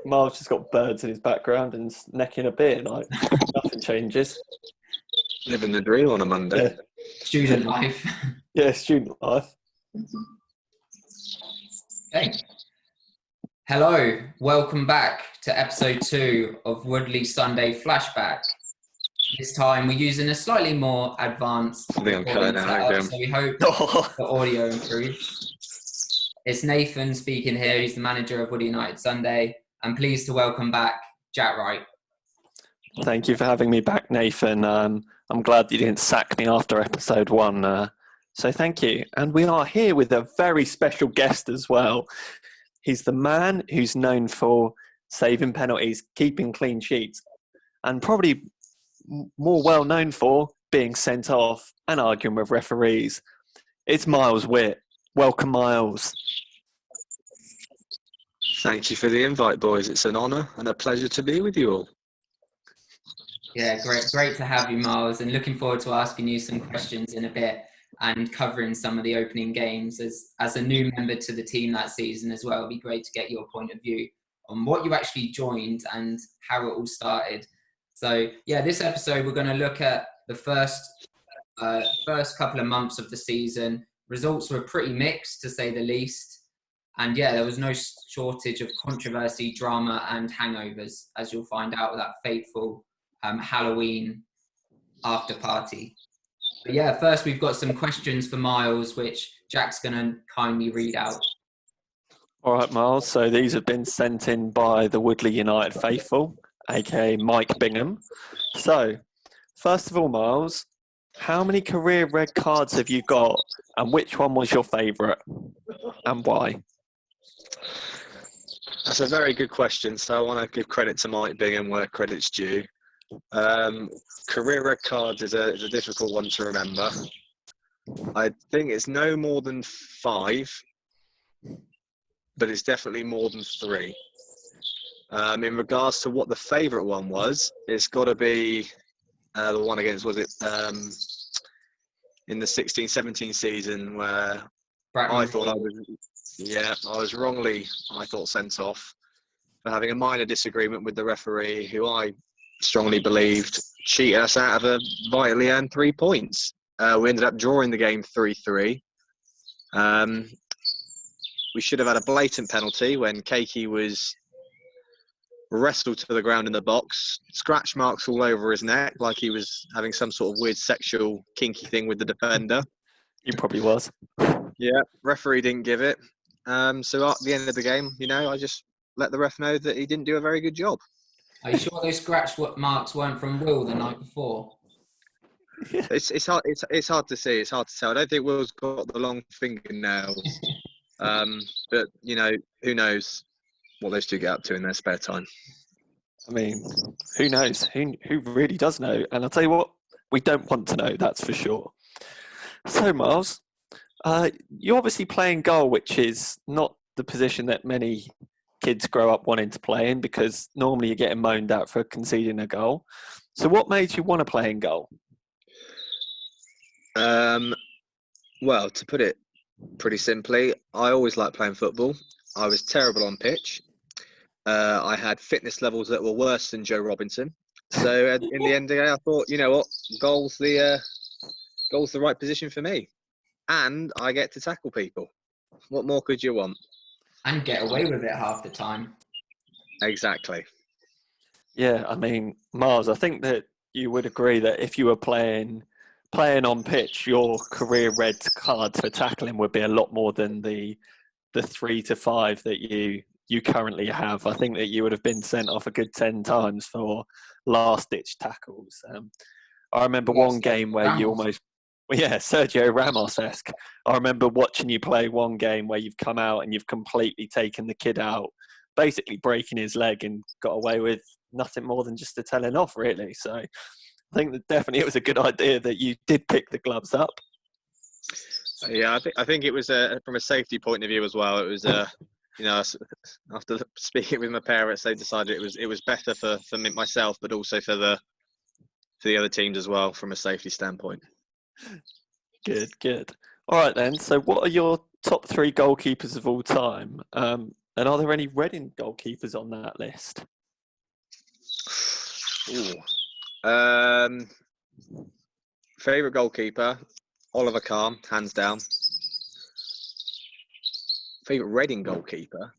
Myles just got birds in his background and necking a beer. Like nothing changes. Living the dream on a Monday. Yeah, Student life. yeah, student life. Okay. Hello, welcome back to episode 2 of Woodley Sunday Flashback. This time we're using a slightly more advanced I think I'm recording cutting out setup, again. so we hope the audio improves. It's Nathan speaking here. He's the manager of Woodley United Sunday. I'm pleased to welcome back Jack Wright. Thank you for having me back, Nathan. I'm glad you didn't sack me after episode 1. So thank you. And we are here with a very special guest as well. He's the man who's known for saving penalties, keeping clean sheets, and probably more well known for being sent off and arguing with referees. It's Myles Witt. Welcome, Myles. Thank you for the invite, boys. It's an honour and a pleasure to be with you all. Yeah, great to have you, Myles, and looking forward to asking you some questions in a bit and covering some of the opening games. As a new member to the team that season as well, it'd be great to get your point of view on what you actually joined and how it all started. So yeah, this episode we're going to look at the first couple of months of the season. Results were pretty mixed, to say the least. And yeah, there was no shortage of controversy, drama and hangovers, as you'll find out with that fateful Halloween after party. But yeah, first we've got some questions for Myles, which Jack's going to kindly read out. All right, Myles. So these have been sent in by the Woodley United faithful, aka Mike Bingham. So, first of all, Myles, how many career red cards have you got, and which one was your favourite, and why? That's a very good question. So I want to give credit to Mike Bingham where credit's due. Career red cards is a difficult one to remember. I think it's no more than 5, but it's definitely more than 3. In regards to what the favourite one was, it's got to be the one against, was it in the 16-17 season where Bracknell. I was wrongly, sent off for having a minor disagreement with the referee, who I strongly believed cheated us out of a vitally earned 3 points. We ended up drawing the game 3-3. We should have had a blatant penalty when Keiki was wrestled to the ground in the box, scratch marks all over his neck, like he was having some sort of weird sexual kinky thing with the defender. He probably was. Yeah, referee didn't give it. So at the end of the game, I just let the ref know that he didn't do a very good job. Are you sure those scratch marks weren't from Will the night before? It's hard to see. It's hard to tell. I don't think Will's got the long fingernails. But who knows what those two get up to in their spare time. I mean, who knows? Who really does know? And I'll tell you what, we don't want to know, that's for sure. So, Myles, you're obviously playing goal, which is not the position that many kids grow up wanting to play in, because normally you're getting moaned at for conceding a goal. So what made you want to play in goal? Well, to put it pretty simply, I always liked playing football. I was terrible on pitch. I had fitness levels that were worse than Joe Robinson. So in the end of the day, I thought, you know what, goal's the right position for me. And I get to tackle people. What more could you want? And get away with it half the time. Exactly. Yeah, I mean, Myles, I think that you would agree that if you were playing on pitch, your career red cards for tackling would be a lot more than the 3 to 5 that you currently have. I think that you would have been sent off a good 10 times for last-ditch tackles. I remember one game where you almost... Well, yeah, Sergio Ramos-esque. I remember watching you play one game where you've come out and you've completely taken the kid out, basically breaking his leg, and got away with nothing more than just a telling off, really. So I think that definitely it was a good idea that you did pick the gloves up. Yeah, I think it was from a safety point of view as well. It was after speaking with my parents, they decided it was better for me, myself, but also for the other teams as well from a safety standpoint. Good. All right then. So, what are your top 3 goalkeepers of all time? And And are there any Reading goalkeepers on that list? Favourite goalkeeper, Oliver Kahn, hands down. Favourite Reading goalkeeper,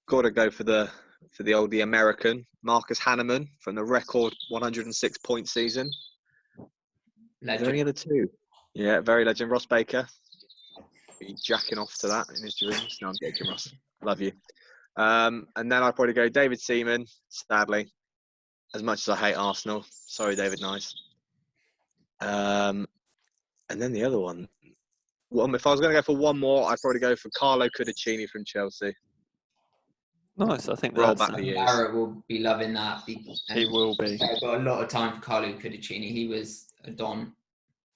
got to go for the American, Marcus Hanneman, from the record 106-point season. Legend. Is there any other two? Yeah, very legend. Ross Baker. Be jacking off to that in his dreams. No, I'm joking, Ross. Love you. And then I'd probably go David Seaman, sadly. As much as I hate Arsenal. Sorry, David Nice. And then the other one. Well, if I was going to go for one more, I'd probably go for Carlo Cudicini from Chelsea. Nice. I think Roll that's... back the years. Barrett will be loving that. He will be. I've got a lot of time for Carlo Cudicini. He was a don.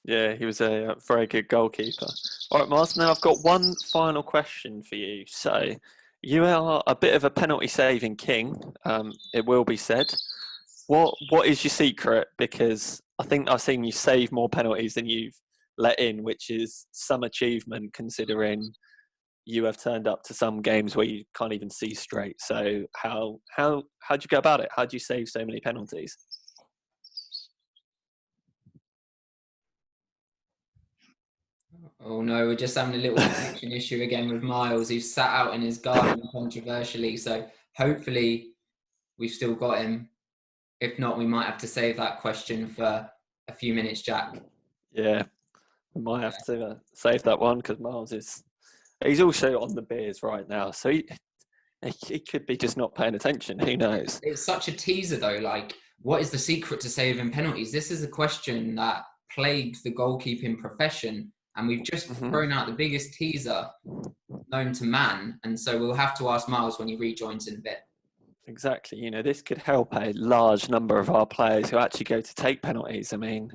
Yeah, he was a very good goalkeeper. All right, Myles, now I've got one final question for you. So, you are a bit of a penalty-saving king, it will be said. What is your secret? Because I think I've seen you save more penalties than you've let in, which is some achievement considering you have turned up to some games where you can't even see straight. So, how'd you go about it? How do you save so many penalties? Oh no, we're just having a little connection issue again with Myles, who's sat out in his garden controversially. So hopefully we've still got him. If not, we might have to save that question for a few minutes, Jack. Yeah, we might have to save that one because Myles he's also on the beers right now. So he could be just not paying attention. Who knows? It's such a teaser though. Like, what is the secret to saving penalties? This is a question that plagues the goalkeeping profession. And we've just thrown out the biggest teaser known to man. And so we'll have to ask Myles when he rejoins in a bit. Exactly. You know, this could help a large number of our players who actually go to take penalties. I mean,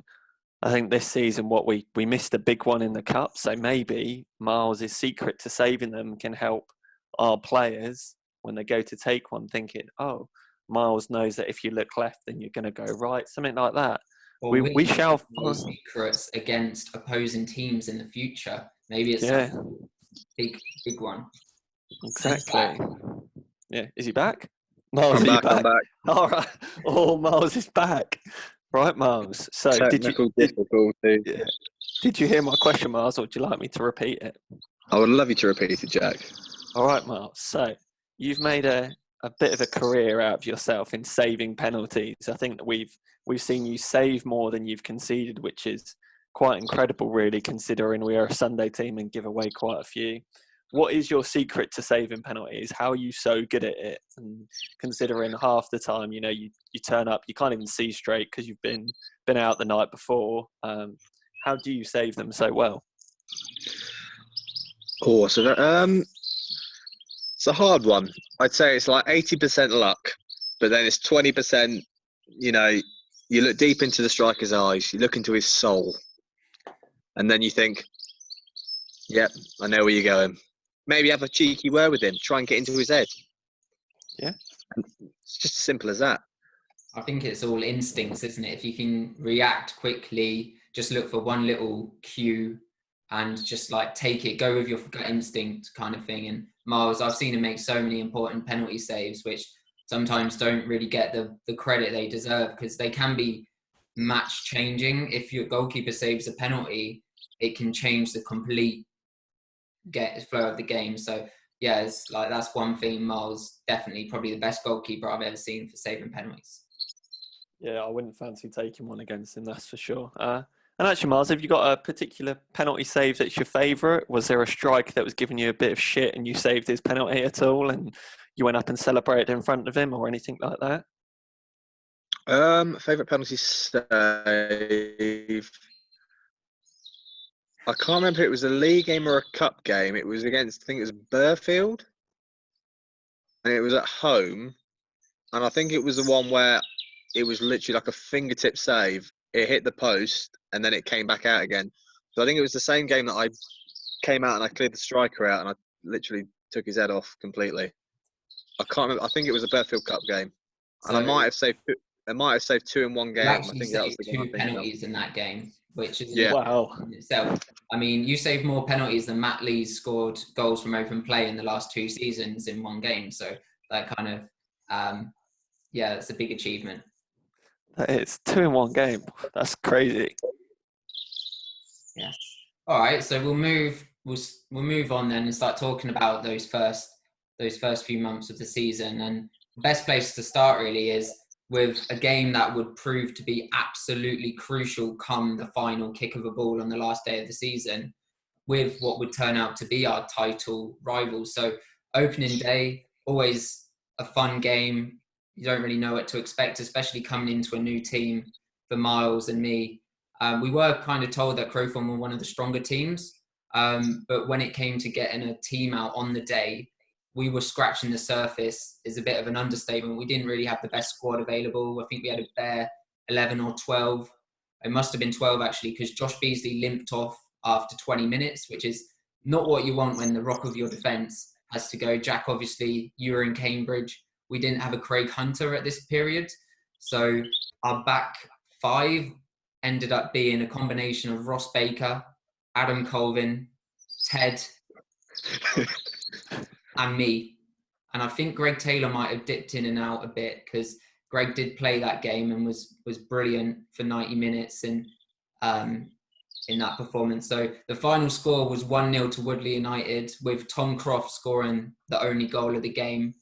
I think this season we missed a big one in the cup. So maybe Myles' secret to saving them can help our players when they go to take one thinking, oh, Myles knows that if you look left, then you're going to go right. Something like that. Or we shall find secrets against opposing teams in the future. Maybe it's a big one. Exactly. Yeah. Is he back? Myles, I'm back. I'm back. All right. Oh, Myles is back. Right, Myles. So Technical difficulty. Did you hear my question, Myles, or would you like me to repeat it? I would love you to repeat it, Jack. All right, Myles. So you've made a bit of a career out of yourself in saving penalties. I think that we've seen you save more than you've conceded, which is quite incredible, really, considering we are a Sunday team and give away quite a few. What is your secret to saving penalties? How are you so good at it? And considering half the time, you turn up, you can't even see straight because you've been out the night before. How do you save them so well? Oh, so it's a hard one. I'd say it's like 80% luck, but then it's 20%, you look deep into the striker's eyes, you look into his soul, and then you think, yep, I know where you're going. Maybe have a cheeky word with him, try and get into his head. Yeah. It's just as simple as that. I think it's all instincts, isn't it? If you can react quickly, just look for one little cue and just like take it, go with your gut instinct kind of thing. And Myles, I've seen him make so many important penalty saves, which sometimes don't really get the credit they deserve because they can be match changing. If your goalkeeper saves a penalty, it can change the complete flow of the game. So yeah, it's like that's one thing. Myles definitely probably the best goalkeeper I've ever seen for saving penalties. Yeah, I wouldn't fancy taking one against him, that's for sure. And actually, Myles, have you got a particular penalty save that's your favourite? Was there a striker that was giving you a bit of shit and you saved his penalty at all and you went up and celebrated in front of him or anything like that? Favourite penalty save? I can't remember if it was a league game or a cup game. It was against, I think it was Burfield. And it was at home. And I think it was the one where it was literally like a fingertip save. It hit the post and then it came back out again. So I think it was the same game that I came out and I cleared the striker out and I literally took his head off completely. I can't remember. I think it was a Burfield Cup game. And I might have saved two in one game. I think that was the two penalties in that game. which is Yeah. Wow. in itself. I mean, you saved more penalties than Matt Lee's scored goals from open play in the last 2 seasons in one game. So that kind of, that's a big achievement. It's 2 in 1 game. That's crazy. Yes. All right. So we'll move on then and start talking about those first few months of the season. And the best place to start really is with a game that would prove to be absolutely crucial come the final kick of a ball on the last day of the season, with what would turn out to be our title rivals. So opening day, always a fun game. You don't really know what to expect, especially coming into a new team for Myles and me. We were kind of told that Crowthorne were one of the stronger teams, but when it came to getting a team out on the day, we were scratching the surface is a bit of an understatement. We didn't really have the best squad available. I think we had a bare 11 or 12. It must have been 12 actually, because Josh Beasley limped off after 20 minutes, which is not what you want when the rock of your defence has to go. Jack, obviously, you were in Cambridge. We didn't have a Craig Hunter at this period. So our back 5 ended up being a combination of Ross Baker, Adam Colvin, Ted, and me. And I think Greg Taylor might have dipped in and out a bit, because Greg did play that game and was brilliant for 90 minutes in that performance. So the final score was 1-0 to Woodley United, with Tom Croft scoring the only goal of the game.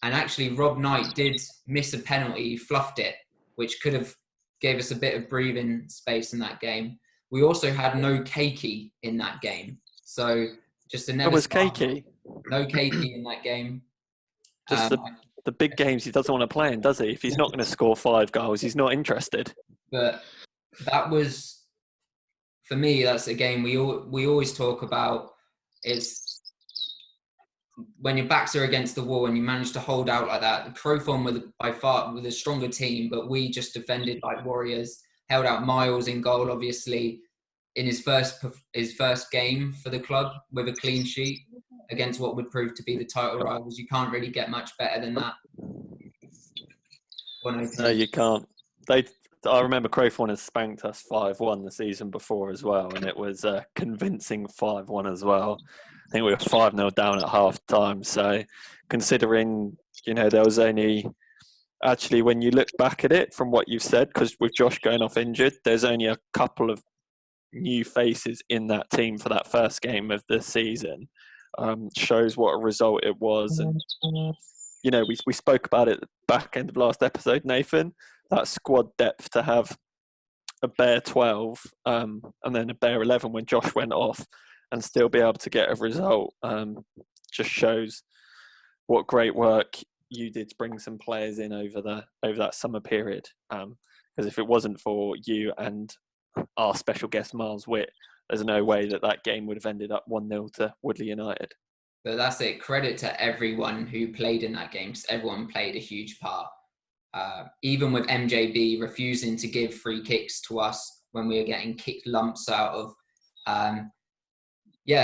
And actually, Rob Knight did miss a penalty. He fluffed it, which could have gave us a bit of breathing space in that game. We also had no Keiki in that game. So just a never. It was Keiki. No Keiki in that game. Just the big games he doesn't want to play in, does he? If he's not going to score 5 goals, he's not interested. But that was, for me, that's a game we always talk about. Is when your backs are against the wall and you manage to hold out like that. Crowthorne were by far a stronger team, but we just defended like warriors. Held out Myles in goal, obviously, in his first game for the club with a clean sheet against what would prove to be the title rivals. You can't really get much better than that. No, you can't. I remember Crowthorne has spanked us 5-1 the season before as well, and it was a convincing 5-1 as well. I think we were 5-0 down at half time. So considering, there was only, actually when you look back at it from what you've said, because with Josh going off injured, there's only a couple of new faces in that team for that first game of the season. Shows what a result it was. And, we spoke about it at the back end of last episode, Nathan, that squad depth to have a bare 12 and then a bare 11 when Josh went off and still be able to get a result just shows what great work you did to bring some players in over that summer period. Because if it wasn't for you and our special guest Myles Witt, there's no way that game would have ended up 1-0 to Woodley United. But that's it. Credit to everyone who played in that game, because everyone played a huge part. Even with MJB refusing to give free kicks to us when we were getting kicked lumps out of.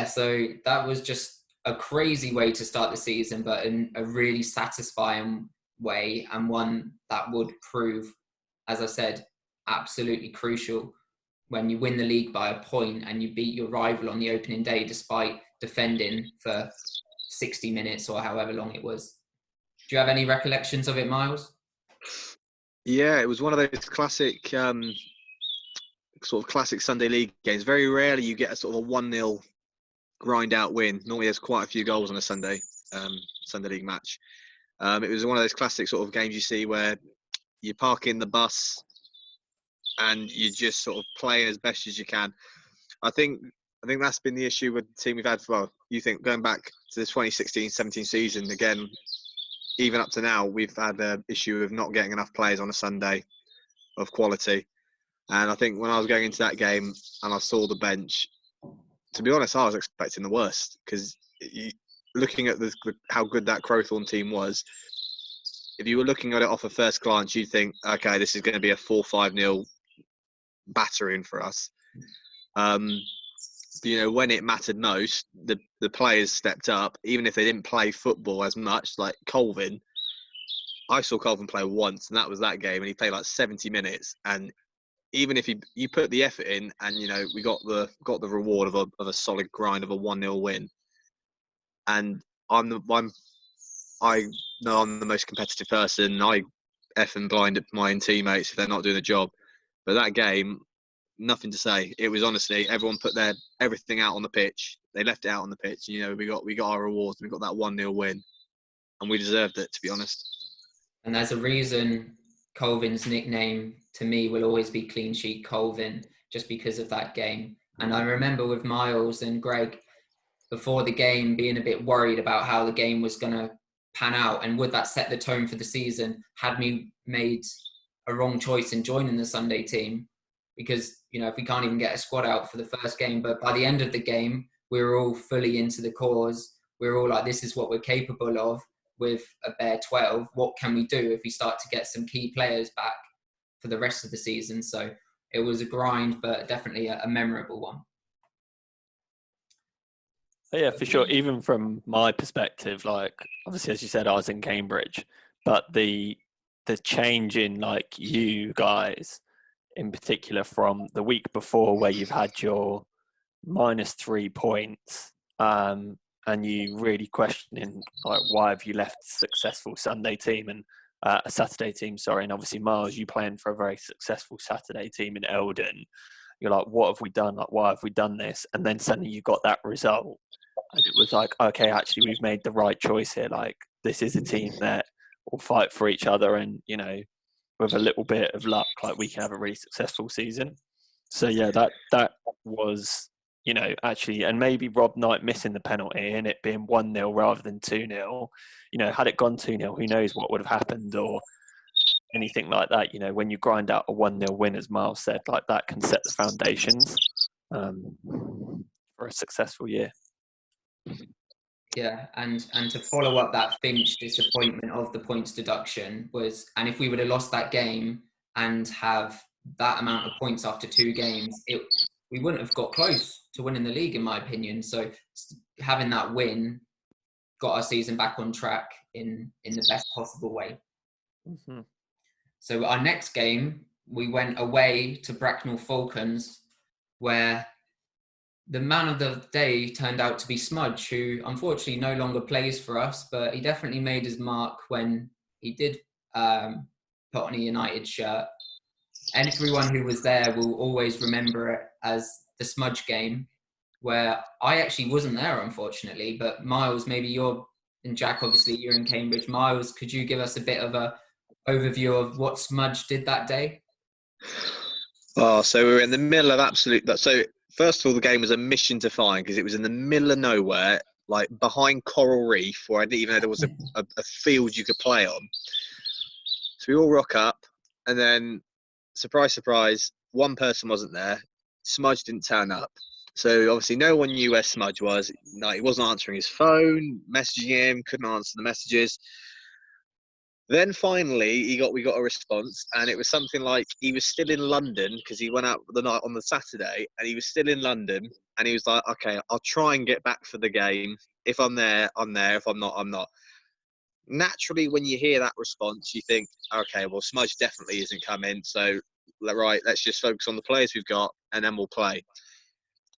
So that was just a crazy way to start the season, but in a really satisfying way, and one that would prove, as I said, absolutely crucial when you win the league by a point and you beat your rival on the opening day despite defending for 60 minutes or however long it was. Do you have any recollections of it, Myles? Yeah, it was one of those classic classic Sunday league games. Very rarely you get a sort of a 1-0 grind out win. Normally there's quite a few goals on a Sunday league match. It was one of those classic sort of games you see where you park in the bus and you just sort of play as best as you can. I think that's been the issue with the team we've had for, you think, going back to the 2016-17 season, again, even up to now, we've had the issue of not getting enough players on a Sunday of quality. And I think when I was going into that game and I saw the bench, to be honest, I was expecting the worst, because looking at how good that Crowthorne team was, if you were looking at it off a first glance, you'd think, okay, this is going to be a 4-5-0 battering for us. When it mattered most, the players stepped up, even if they didn't play football as much. Like Colvin, I saw Colvin play once, and that was that game, and he played like 70 minutes, and even if you put the effort in, and we got the reward of a solid grind of a 1-0 win, and I know I'm the most competitive person. I effing blind at my own teammates if they're not doing the job. But that game, nothing to say. It was honestly everyone put their everything out on the pitch. They left it out on the pitch. We got our rewards. We got that 1-0 win, and we deserved it, to be honest. And there's a reason Colvin's nickname to me will always be Clean Sheet Colvin, just because of that game. And I remember with Myles and Greg before the game being a bit worried about how the game was going to pan out, and would that set the tone for the season had me made a wrong choice in joining the Sunday team, because if we can't even get a squad out for the first game, but by the end of the game we were all fully into the cause. We were all like, this is what we're capable of with a bare 12. What can we do if we start to get some key players back for the rest of the season? So it was a grind, but definitely a memorable one. Yeah, for sure. Even from my perspective, like obviously, as you said, I was in Cambridge, but the change in like you guys in particular from the week before, where you've had your -3 points, and you really questioning like why have you left a successful Sunday team and a Saturday team, sorry, and obviously Myles, you playing for a very successful Saturday team in Eldon. You're like, what have we done? Like, why have we done this? And then suddenly you got that result. And it was like, okay, actually, we've made the right choice here. Like, this is a team that will fight for each other. And, with a little bit of luck, like, we can have a really successful season. So, yeah, that was, actually, and maybe Rob Knight missing the penalty and it being 1-0 rather than 2-0. Had it gone 2-0, who knows what would have happened or anything like that. When you grind out a 1-0 win, as Myles said, like that can set the foundations for a successful year. Yeah, and to follow up that Finch disappointment of the points deduction was, and if we would have lost that game and have that amount of points after 2 games, we wouldn't have got close to winning the league, in my opinion. So having that win got our season back on track in the best possible way. Mm-hmm. So our next game, we went away to Bracknell Falcons, where the man of the day turned out to be Smudge, who unfortunately no longer plays for us, but he definitely made his mark when he did put on a United shirt. And everyone who was there will always remember it as the Smudge game, where I actually wasn't there, unfortunately. But Myles, maybe you're, and Jack, obviously you're in Cambridge. Myles, could you give us a bit of a overview of what Smudge did that day? Oh, so we were in the middle of so first of all, the game was a mission to find, because it was in the middle of nowhere, like behind Coral Reef, where I didn't even know there was a field you could play on. So we all rock up, and then surprise, surprise, one person wasn't there. Smudge didn't turn up. So obviously no one knew where Smudge was. No, he wasn't answering his phone, messaging him, couldn't answer the messages. Then finally, we got a response, and it was something like he was still in London, because he went out the night on the Saturday, and he was still in London, and he was like, okay, I'll try and get back for the game. If I'm there, I'm there. If I'm not, I'm not. Naturally, when you hear that response, you think, okay, well, Smudge definitely isn't coming, so right, let's just focus on the players we've got, and then we'll play.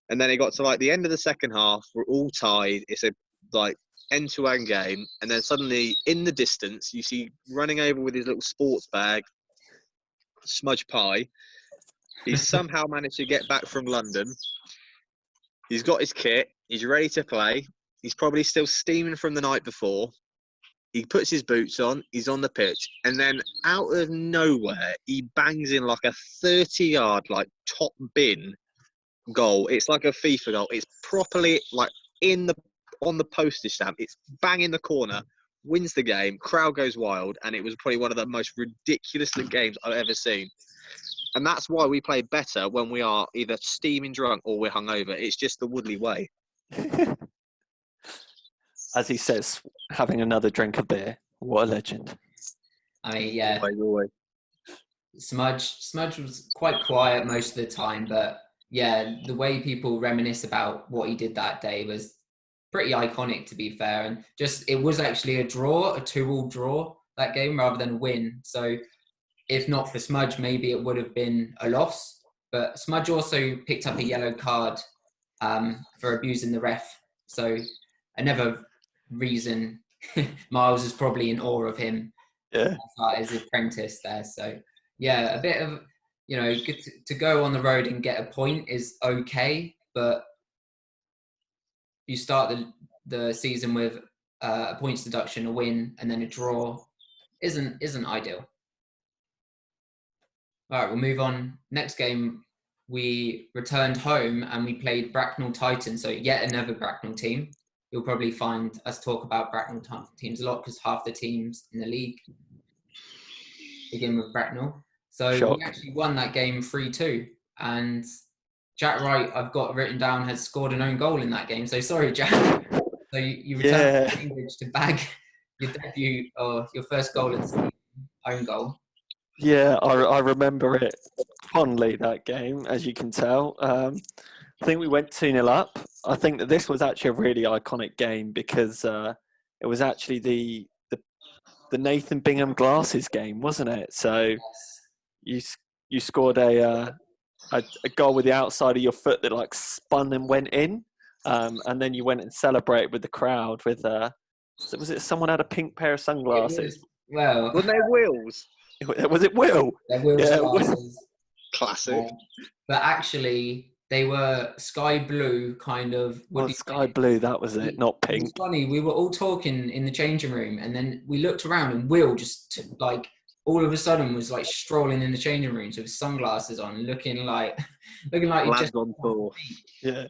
And then it got to like the end of the second half, we're all tied. It's a like end-to-end game, and then suddenly in the distance you see running over with his little sports bag Smudge Pie. He's somehow managed to get back from London. He's got his kit, he's ready to play. He's probably still steaming from the night before. He puts his boots on, he's on the pitch, and then out of nowhere he bangs in like a 30-yard like top bin goal. It's like a FIFA goal. It's properly like on the postage stamp. It's bang in the corner, wins the game, crowd goes wild, and it was probably one of the most ridiculous games I've ever seen. And that's why we play better when we are either steaming drunk or we're hungover. It's just the Woodley way. As he says, having another drink of beer. What a legend. I mean, yeah. Always. Smudge was quite quiet most of the time, but yeah, the way people reminisce about what he did that day was pretty iconic, to be fair. And just, it was actually a 2-2 draw, that game, rather than a win. So if not for Smudge, maybe it would have been a loss. But Smudge also picked up a yellow card for abusing the ref. So another reason Myles is probably in awe of him as his apprentice there. So yeah, a bit of, good to go on the road and get a point is okay, but you start the season with a points deduction, a win, and then a draw isn't ideal. All right, we'll move on. Next game, we returned home and we played Bracknell Titans, so yet another Bracknell team. You'll probably find us talk about Bracknell teams a lot because half the teams in the league begin with Bracknell. So we actually won that game 3-2. And Jack Wright, I've got written down, has scored an own goal in that game. So sorry, Jack. So you returned to Cambridge to bag your debut or your first goal of the season, own goal. Yeah, I remember it fondly, that game, as you can tell. I think we went 2-0 up. I think that this was actually a really iconic game because it was actually the Nathan Bingham Glasses game, wasn't it? So you scored a goal with the outside of your foot that like spun and went in, and then you went and celebrated with the crowd with was it someone had a pink pair of sunglasses? Well, Wasn't they Will's? Was it Will? They're Will's glasses. Classic. But actually, they were sky blue, kind of. Sky blue, that was it, not pink. It's funny, we were all talking in the changing room, and then we looked around, and Will just, all of a sudden was, strolling in the changing rooms with sunglasses on, looking like he just... on tour. Yeah.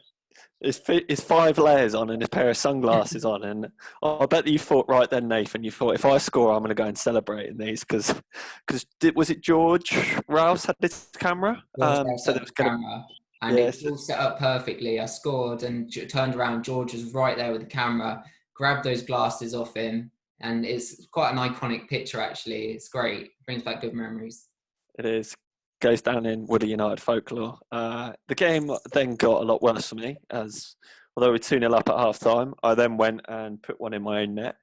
His 5 layers on and his pair of sunglasses on, and I bet that you thought right then, Nathan. You thought if I score, I'm going to go and celebrate in these because was it George Rouse had this camera? So there was camera, and it was all set up perfectly. I scored and turned around. George was right there with the camera, grabbed those glasses off him, and it's quite an iconic picture. Actually, it's great. It brings back good memories. It is. Goes down in Woodley United folklore. The game then got a lot worse for me, as although we were 2-0 up at half time, I then went and put one in my own net.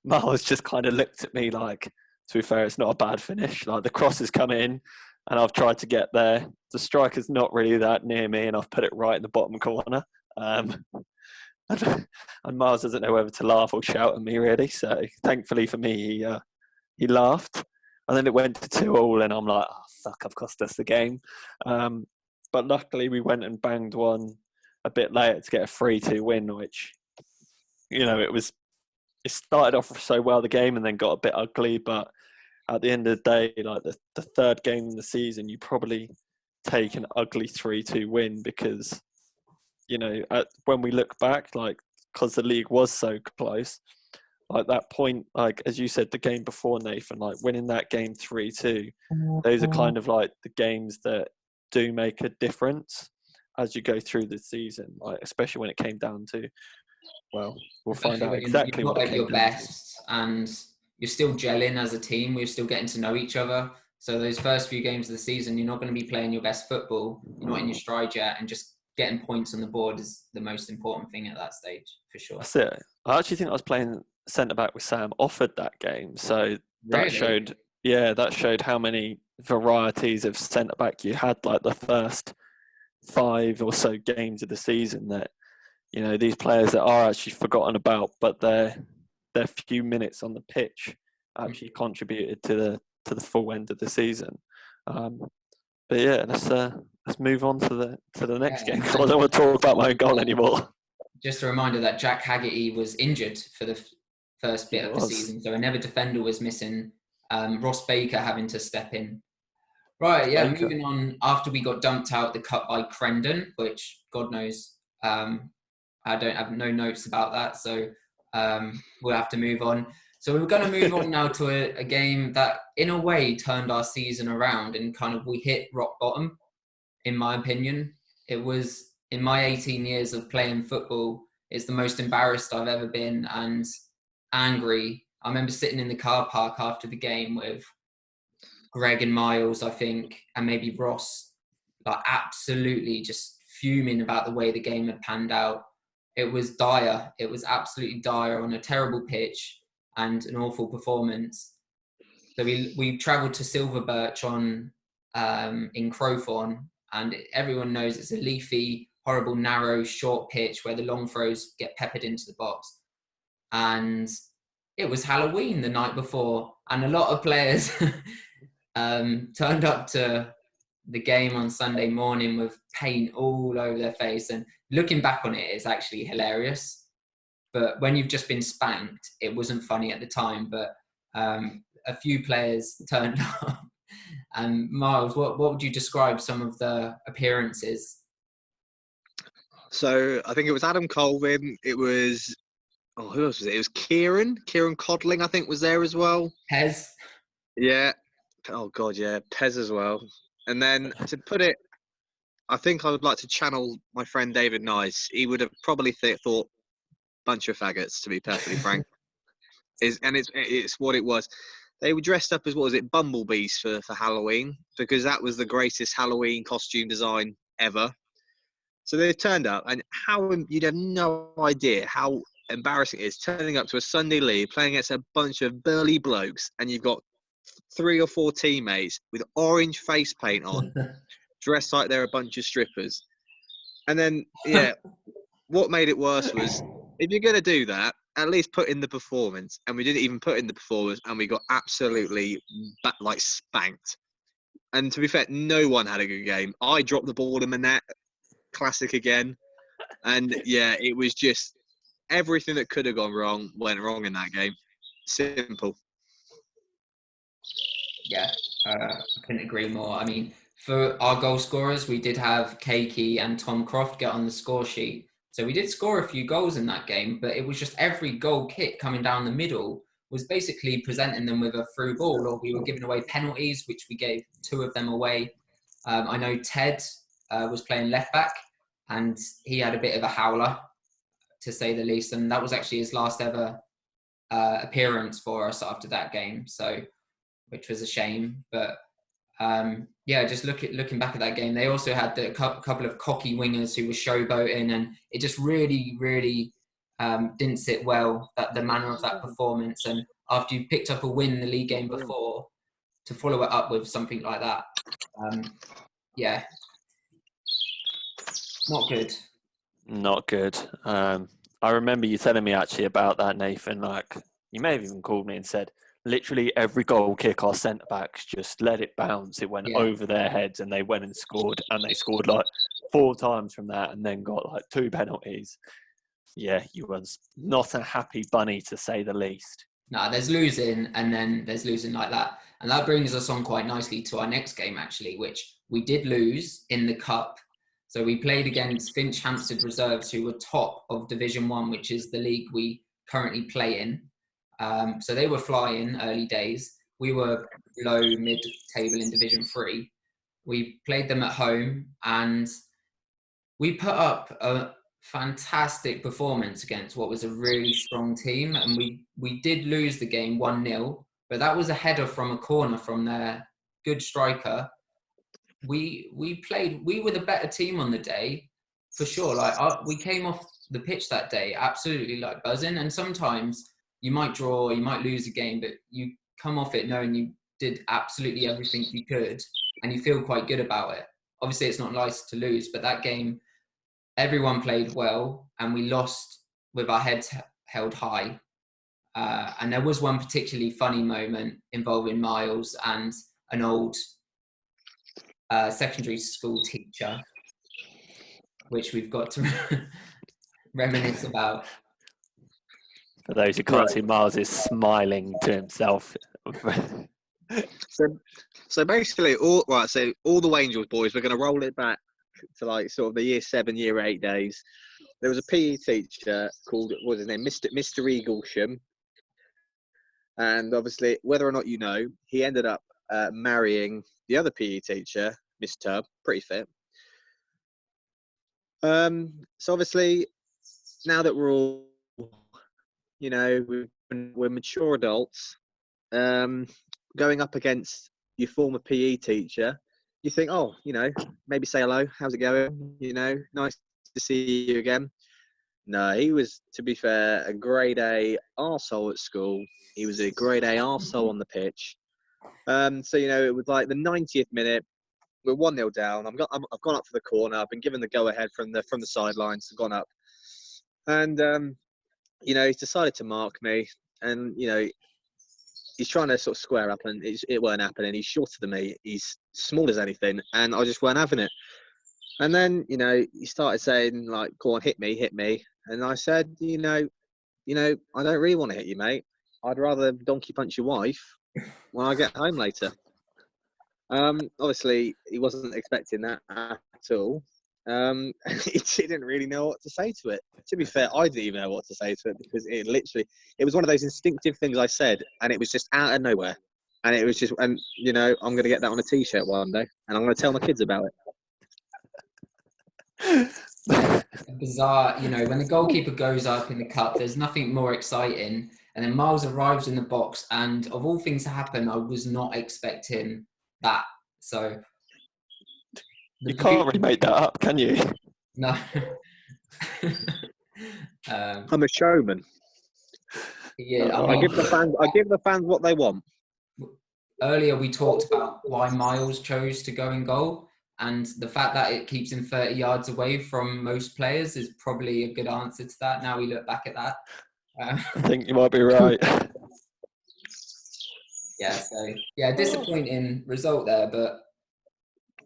Myles just kind of looked at me like, to be fair, it's not a bad finish. Like the cross has come in and I've tried to get there. The striker's not really that near me and I've put it right in the bottom corner. And Myles doesn't know whether to laugh or shout at me really. So thankfully for me, he laughed. And then it went to 2-2, and I'm like, oh, fuck, I've cost us the game. But luckily, we went and banged one a bit later to get a 3-2 win, which, it started off so well, the game, and then got a bit ugly. But at the end of the day, like the third game in the season, you probably take an ugly 3-2 win because, when we look back, because the league was so close, like that point, as you said, the game before, Nathan, winning that game 3-2, those are kind of like the games that do make a difference as you go through the season, especially when it came down to, well, we'll find out exactly what it came your best to. And you're still gelling as a team. We're still getting to know each other. So those first few games of the season, you're not going to be playing your best football. You're not in your stride yet, and just getting points on the board is the most important thing at that stage, for sure. That's it. I actually think I was playing centre-back with Sam Offord that game. So that showed how many varieties of centre-back you had, the first 5 or so games of the season that, these players that are actually forgotten about, but their few minutes on the pitch actually contributed to the full end of the season. But yeah, let's move on to the next game because I don't want to talk about my own goal anymore. Just a reminder that Jack Haggerty was injured for the first bit of the season, so another defender was missing. Ross Baker having to step in. Right, yeah. Baker. Moving on. After we got dumped out the cup by Crendon, which God knows, I don't have no notes about that, so we'll have to move on. So we're going to move on now to a game that, in a way, turned our season around and kind of we hit rock bottom, in my opinion. It was, in my 18 years of playing football, it's the most embarrassed I've ever been and angry. I remember sitting in the car park after the game with Greg and Myles, I think, and maybe Ross, absolutely just fuming about the way the game had panned out. It was dire. It was absolutely dire on a terrible pitch and an awful performance. So we travelled to Silver Birch on in Crowthorne, and everyone knows it's a leafy, horrible, narrow, short pitch where the long throws get peppered into the box. And it was Halloween the night before, and a lot of players turned up to the game on Sunday morning with paint all over their face. And looking back on it, it's actually hilarious. But when you've just been spanked, it wasn't funny at the time. But a few players turned up. And Myles, what would you describe some of the appearances? So I think it was Adam Colvin. It was, oh, who else was it? It was Kieran Codling, I think, was there as well. Pez? Yeah. Oh, God, yeah. Pez as well. And then to put it, I think I would like to channel my friend David Nice. He would have probably thought, bunch of faggots, to be perfectly frank. It's what it was. They were dressed up as, what was it, bumblebees for Halloween, because that was the greatest Halloween costume design ever. So they turned up, and you'd have no idea how embarrassing it is turning up to a Sunday league, playing against a bunch of burly blokes, and you've got 3 or 4 teammates with orange face paint on, dressed like they're a bunch of strippers. And then, yeah, what made it worse was, if you're going to do that, at least put in the performance. And we didn't even put in the performance, and we got absolutely spanked. And to be fair, no one had a good game. I dropped the ball in the net, classic again. And yeah, it was just everything that could have gone wrong went wrong in that game. Simple. Yeah, I couldn't agree more. I mean, for our goal scorers, we did have Keiki and Tom Croft get on the score sheet. So we did score a few goals in that game, but it was just every goal kick coming down the middle was basically presenting them with a through ball, or we were giving away penalties, which we gave 2 of them away. I know Ted was playing left back, and he had a bit of a howler, to say the least. And that was actually his last ever appearance for us after that game. So, which was a shame. But yeah, just looking back at that game, they also had a couple of cocky wingers who were showboating, and it just really, really didn't sit well, that the manner of that performance. And after you picked up a win in the league game before, to follow it up with something like that, yeah, not good. Not good. I remember you telling me actually about that, Nathan. Like, you may have even called me and said, literally every goal kick our centre backs just let it bounce. It went over their heads, and they went and scored. And they scored like 4 times from that, and then got like 2 penalties. Yeah, he was not a happy bunny, to say the least. No, there's losing, and then there's losing like that. And that brings us on quite nicely to our next game, actually, which we did lose in the Cup. So we played against Finch Hampstead Reserves, who were top of Division 1, which is the league we currently play in. So they were flying early days. We were low, mid-table in Division 3. We played them at home, and we put up a fantastic performance against what was a really strong team. And we did lose the game 1-0, but that was a header from a corner from their good striker. We were the better team on the day, for sure. Like we came off the pitch that day absolutely like buzzing. And sometimes you might draw, you might lose a game, but you come off it knowing you did absolutely everything you could, and you feel quite good about it. Obviously, it's not nice to lose, but that game, everyone played well, and we lost with our heads held high. And there was one particularly funny moment involving Myles and an old secondary school teacher, which we've got to reminisce about. For those who can't see, Myles is smiling to himself. So basically, all the Angels boys, we're going to roll it back to like sort of the year 7, year 8 days. There was a PE teacher called, what was his name, Mr. Eaglesham, and obviously, whether or not you know, he ended up marrying the other PE teacher, Miss Tubb, pretty fit. So obviously, now that we're all, you know, we're mature adults, going up against your former PE teacher, you think, oh, you know, maybe say hello, how's it going? You know, nice to see you again. No, he was, to be fair, a grade A arsehole at school. He was a grade A arsehole on the pitch. So it was like the 90th minute. We're 1-0 down. I've gone up for the corner. I've been given the go ahead from the sidelines. I've gone up, and he's decided to mark me, and he's trying to sort of square up, and it weren't happening. He's shorter than me. He's small as anything, and I just weren't having it. And then he started saying like, "Go on, hit me," and I said, I don't really want to hit you, mate. I'd rather donkey punch your wife when I get home later. Obviously, he wasn't expecting that at all. He didn't really know what to say to it. To be fair, I didn't even know what to say to it because it was one of those instinctive things I said, and it was just out of nowhere. And it was just, I'm going to get that on a T-shirt one day, and I'm going to tell my kids about it. Bizarre, when the goalkeeper goes up in the cup, there's nothing more exciting. And then Myles arrives in the box, and of all things to happen, I was not expecting that. So you can't really make that up, can you? No. I'm a showman. Yeah, I give the fans what they want. Earlier we talked about why Myles chose to go in goal, and the fact that it keeps him 30 yards away from most players is probably a good answer to that. Now we look back at that. I think you might be right. Disappointing result there, but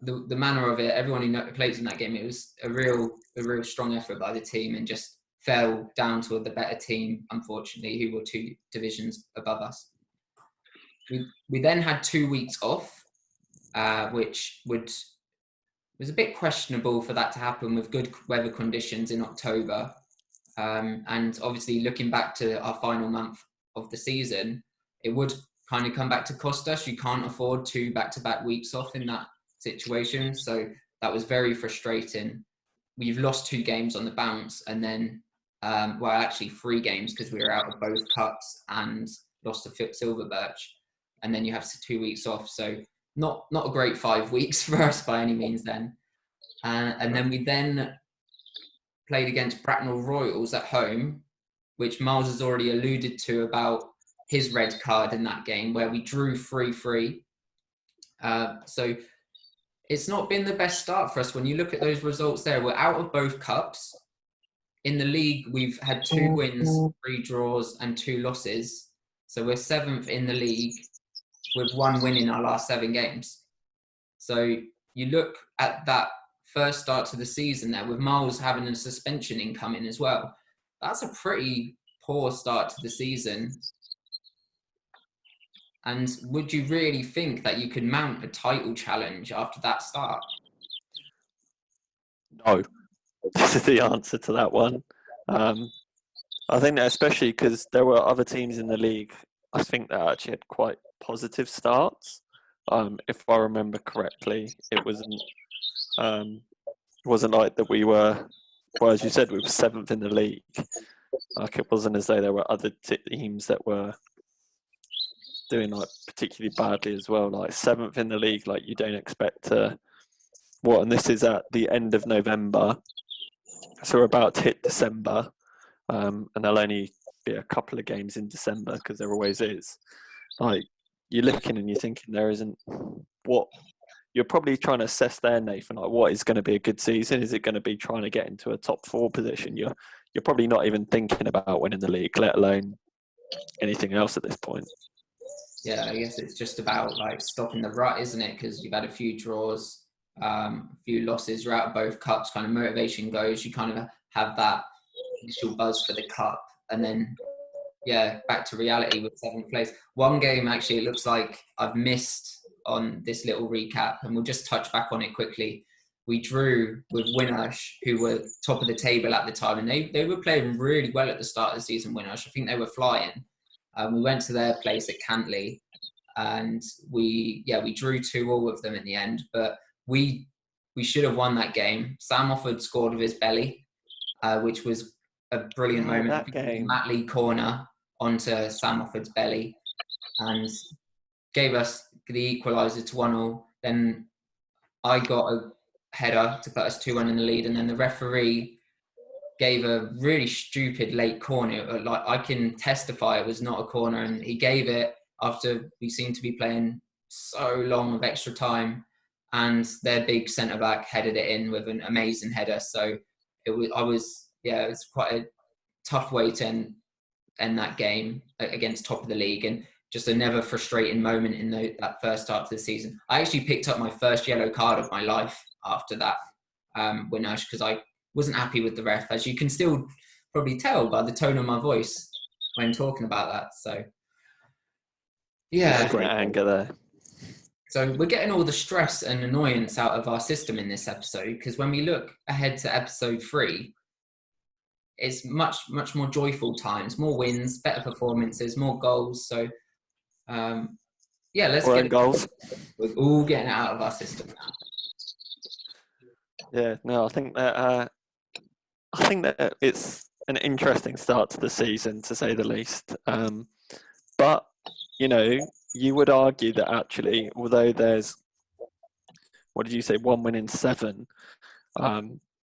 the manner of it, everyone who plays in that game, it was a real strong effort by the team, and just fell down to the better team, unfortunately, who were 2 divisions above us. We then had 2 weeks off, which was a bit questionable for that to happen with good weather conditions in October. And obviously, looking back to our final month of the season, it would kind of come back to cost us. You can't afford 2 back-to-back weeks off in that situation. So that was very frustrating. We've lost 2 games on the bounce, and then, actually 3 games because we were out of both cups and lost to Silver Birch. And then you have 2 weeks off. So not a great 5 weeks for us by any means then. And then we then played against Bracknell Royals at home, which Myles has already alluded to about his red card in that game, where we drew 3-3. So it's not been the best start for us. When you look at those results there, we're out of both cups. In the league, we've had 2 wins, 3 draws, and 2 losses. So we're 7th in the league with 1 win in our last 7 games. So you look at that first start to the season there, with Myles having a suspension incoming as well. That's a pretty poor start to the season. And would you really think that you could mount a title challenge after that start? No, this is the answer to that one. I think that especially because there were other teams in the league, I think that actually had quite positive starts. If I remember correctly, it wasn't like that we were, well, as you said, we were 7th in the league. Like, it wasn't as though there were other teams that were doing like particularly badly as well. Like 7th in the league, like you don't expect to. And this is at the end of November, so we're about to hit December, and there'll only be a couple of games in December because there always is. Like, you're looking and you're thinking there isn't what. You're probably trying to assess there, Nathan, like what is going to be a good season? Is it going to be trying to get into a top 4 position? You're probably not even thinking about winning the league, let alone anything else at this point. Yeah, I guess it's just about like stopping the rut, isn't it? Because you've had a few draws, a few losses, you're out of both cups, kind of motivation goes, you kind of have that initial buzz for the cup, and then back to reality with 7th place. One game actually it looks like I've missed on this little recap, and we'll just touch back on it quickly. We drew with Winnersh, who were top of the table at the time, and they were playing really well at the start of the season. Winnersh, I think they were flying. We went to their place at Cantley, and we drew 2-2 with them in the end. But we should have won that game. Sam Offord scored with his belly, which was a brilliant moment. That game. Matt Lee corner onto Sam Offord's belly, and gave us the equaliser to 1-1. Then I got a header to put us 2-1 in the lead, and then the referee gave a really stupid late corner. Like, I can testify it was not a corner, and he gave it after we seemed to be playing so long of extra time, and their big centre back headed it in with an amazing header. So it was quite a tough way to end that game against top of the league, and just a never frustrating moment in that first start to the season. I actually picked up my first yellow card of my life after that Winnash, because I wasn't happy with the ref, as you can still probably tell by the tone of my voice when talking about that. So yeah, great anger there. so we're getting all the stress and annoyance out of our system in this episode, because when we look ahead to episode 3, it's much more joyful times, more wins, better performances, more goals. So let's get goals. We're all getting it out of our system now. Yeah, no, I think that it's an interesting start to the season, to say the least. But you would argue that actually, although there's, what did you say, 1 win in 7,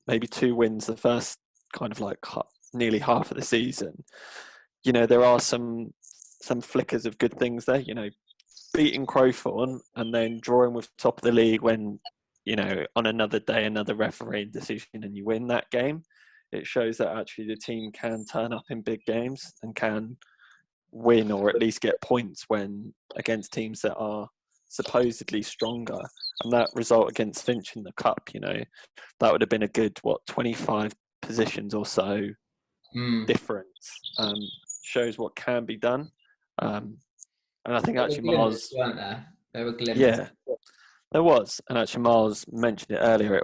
maybe 2 wins the first kind of like nearly half of the season, there are some flickers of good things there. Beating Crowthorne and then drawing with top of the league when, on another day, another referee decision, and you win that game. It shows that actually the team can turn up in big games and can win, or at least get points when against teams that are supposedly stronger. And that result against Finch in the cup, that would have been a good 25 positions or so difference. Shows what can be done. And I think actually Myles, weren't there? There were glimmers. Yeah, there was. And actually Myles mentioned it earlier.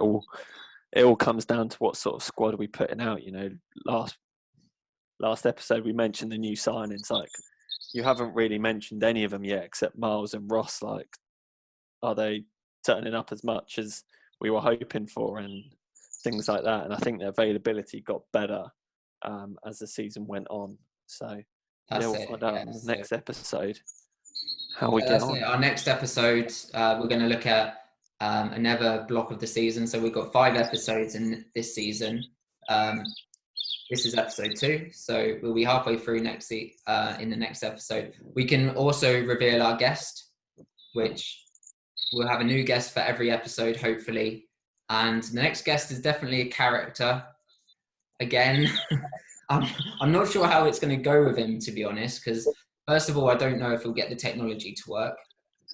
It all comes down to what sort of squad are we putting out. Last episode we mentioned the new signings. Like, you haven't really mentioned any of them yet, except Myles and Ross. Like, are they turning up as much as we were hoping for, and things like that? And I think their availability got better as the season went on. So we'll find out in the next episode how we get on. Our next episode, we're going to look at another block of the season. So we've got 5 episodes in this season. This is episode 2, so we'll be halfway through in the next episode. We can also reveal our guest, which we'll have a new guest for every episode, hopefully. And the next guest is definitely a character. Again, I'm not sure how it's going to go with him, to be honest, because first of all, I don't know if he'll get the technology to work.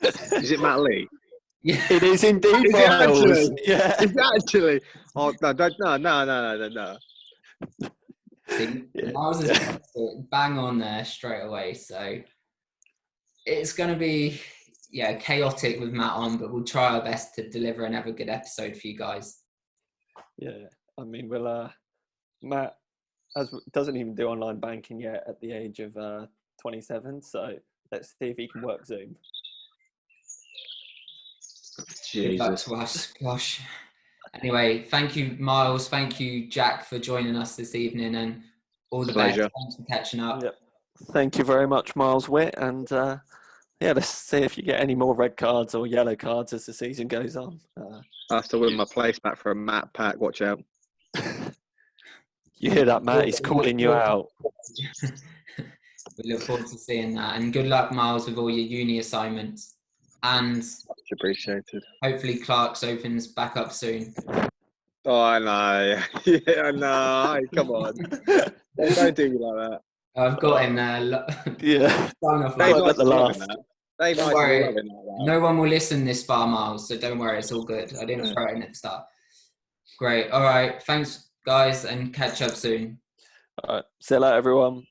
Is it Matt Lee? Yeah, it is indeed. Myles. Yeah, is it actually? Oh no. Myles is bang on there straight away. So it's going to be chaotic with Matt on, but we'll try our best to deliver another good episode for you guys. Yeah, I mean, Matt doesn't even do online banking yet at the age of 27. So let's see if he can work Zoom. Good luck to us. Gosh. Anyway, thank you, Myles. Thank you, Jack, for joining us this evening, and all the best. Thanks for catching up. Yep. Thank you very much, Myles Witt. And let's see if you get any more red cards or yellow cards as the season goes on. I have to win my place back for a Matt Pack. Watch out. You hear that, Matt? He's calling you out. We look forward to seeing that. And good luck, Myles, with all your uni assignments. And much appreciated. Hopefully Clark's opens back up soon. Oh, I know. Yeah, I know. Come on. Don't do me like that. I've got him there. Yeah. Sign off Dave at the last. Don't worry. No one will listen this far, Myles, so don't worry. It's all good. I didn't throw it in at the start. Great. All right. Thanks, guys, and catch up soon. All right. See you later, everyone.